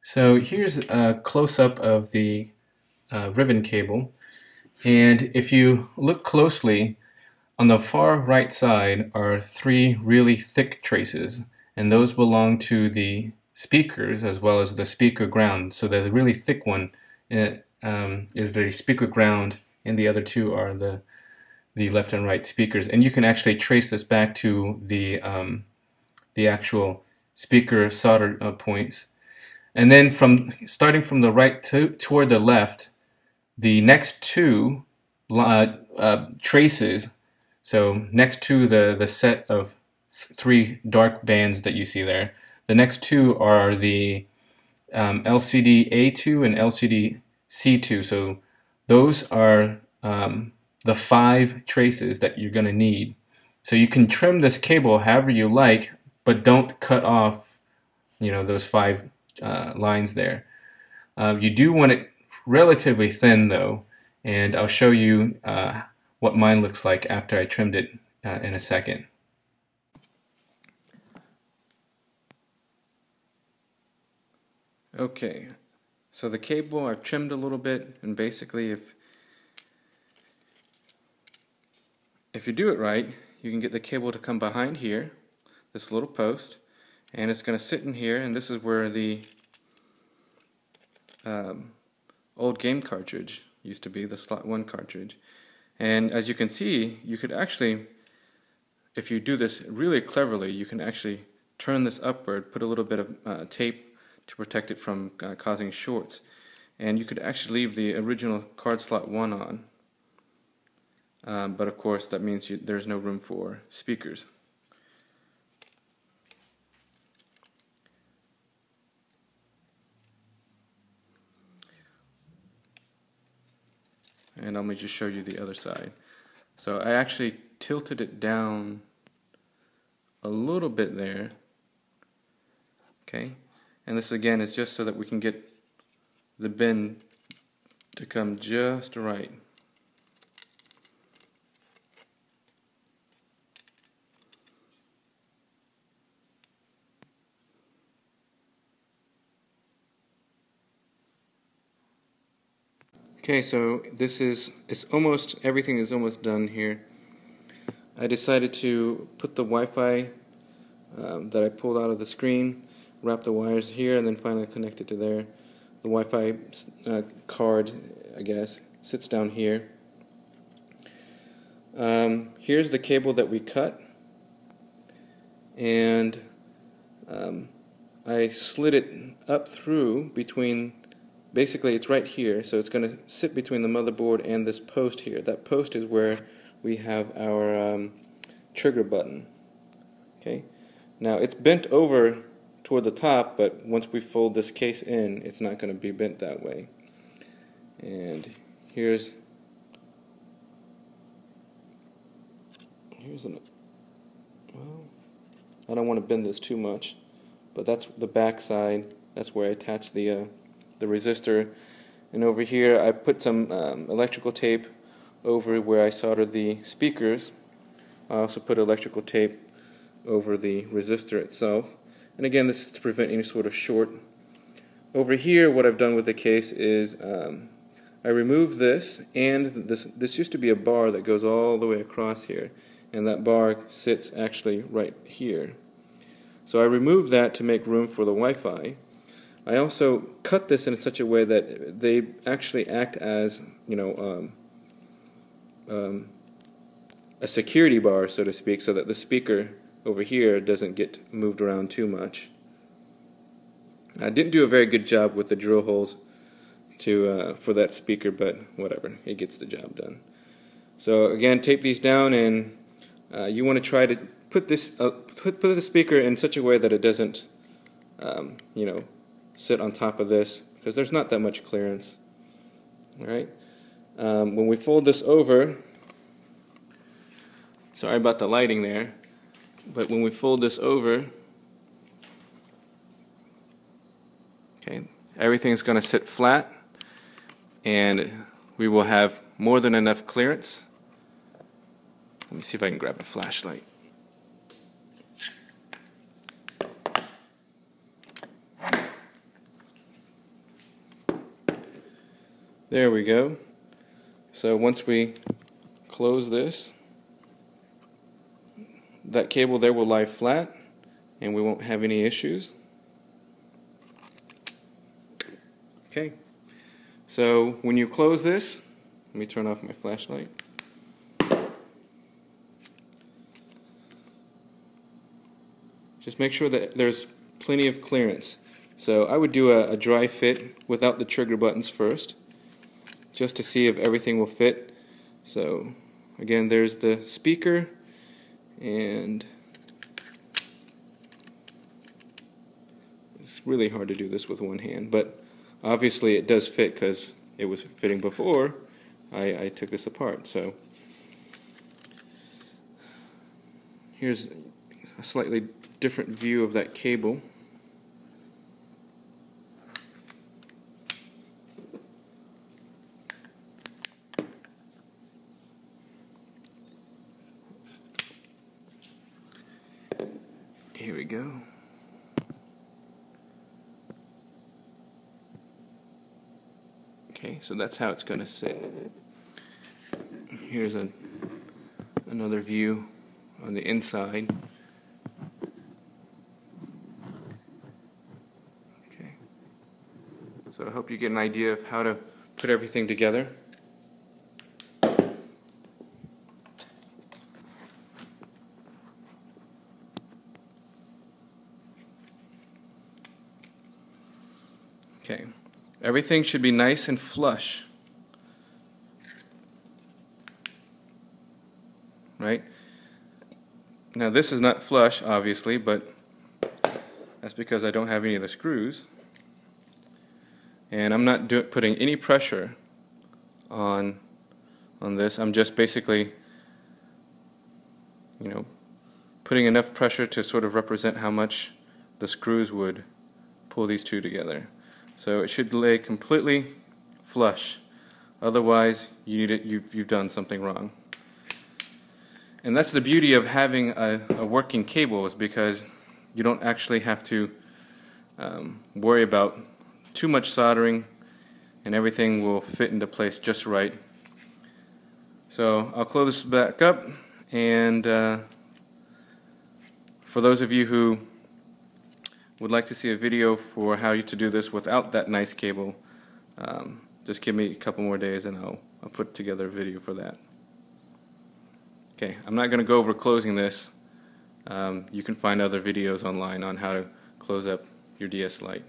So here's a close-up of the ribbon cable, and if you look closely, on the far right side are three really thick traces, and those belong to the speakers as well as the speaker ground. So the really thick one is the speaker ground, and the other two are the left and right speakers. And you can actually trace this back to the actual speaker solder points. And then starting from the right toward the left, the next two traces, so next to the set of three dark bands that you see there, the next two are the LCD A2 and LCD C2. So those are the 5 traces that you're going to need. So you can trim this cable however you like, but don't cut off, those 5 lines there. You do want it relatively thin though, and I'll show you what mine looks like after I trimmed it in a second. Okay, so the cable I've trimmed a little bit, and basically if you do it right, you can get the cable to come behind here, this little post, and it's going to sit in here, and this is where the old game cartridge used to be, the slot 1 cartridge. And as you can see, you could actually, if you do this really cleverly, you can actually turn this upward, put a little bit of tape to protect it from causing shorts, and you could actually leave the original card slot 1 on. But of course that means there's no room for speakers. And let me just show you the other side. So I actually tilted it down a little bit there. Okay, and this again is just so that we can get the bin to come just right. Okay, so everything is almost done here. I decided to put the Wi-Fi that I pulled out of the screen, wrap the wires here, and then finally connect it to there. The Wi-Fi card, I guess, sits down here. Here's the cable that we cut, and I slid it up through between. Basically, it's right here, so it's going to sit between the motherboard and this post here. That post is where we have our trigger button. Okay. Now, it's bent over toward the top, but once we fold this case in, it's not going to be bent that way. And here's well, I don't want to bend this too much, but that's the back side. That's where I attach the resistor, and over here I put some electrical tape over where I soldered the speakers. I also put electrical tape over the resistor itself, and again this is to prevent any sort of short. Over here what I've done with the case is I removed this, and this used to be a bar that goes all the way across here, and that bar sits actually right here. So I removed that to make room for the Wi-Fi. I also cut this in such a way that they actually act as, a security bar, so to speak, so that the speaker over here doesn't get moved around too much. I didn't do a very good job with the drill holes for that speaker, but whatever, it gets the job done. So again, tape these down, and you want to try to put the speaker in such a way that it doesn't, sit on top of this, because there's not that much clearance. Alright, when we fold this over, sorry about the lighting there, but when we fold this over, okay, everything's going to sit flat, and we will have more than enough clearance. Let me see if I can grab a flashlight. There we go. So once we close this, that cable there will lie flat and we won't have any issues. Okay, so when you close this, let me turn off my flashlight. Just make sure that there's plenty of clearance. So I would do a dry fit without the trigger buttons first, just to see if everything will fit. So again, there's the speaker, and it's really hard to do this with one hand, but obviously it does fit because it was fitting before I took this apart. So here's a slightly different view of that cable. Here we go. Okay, so that's how it's going to sit. Here's another view on the inside. Okay, so I hope you get an idea of how to put everything together. Okay, everything should be nice and flush, right? Now this is not flush, obviously, but that's because I don't have any of the screws, and I'm not putting any pressure on this. I'm just basically, putting enough pressure to sort of represent how much the screws would pull these two together. So it should lay completely flush. Otherwise, you've done something wrong. And that's the beauty of having a working cable, is because you don't actually have to worry about too much soldering, and everything will fit into place just right. So I'll close this back up, and for those of you who would like to see a video for how to do this without that nice cable, just give me a couple more days and I'll put together a video for that. Okay, I'm not going to go over closing this. You can find other videos online on how to close up your DS Lite.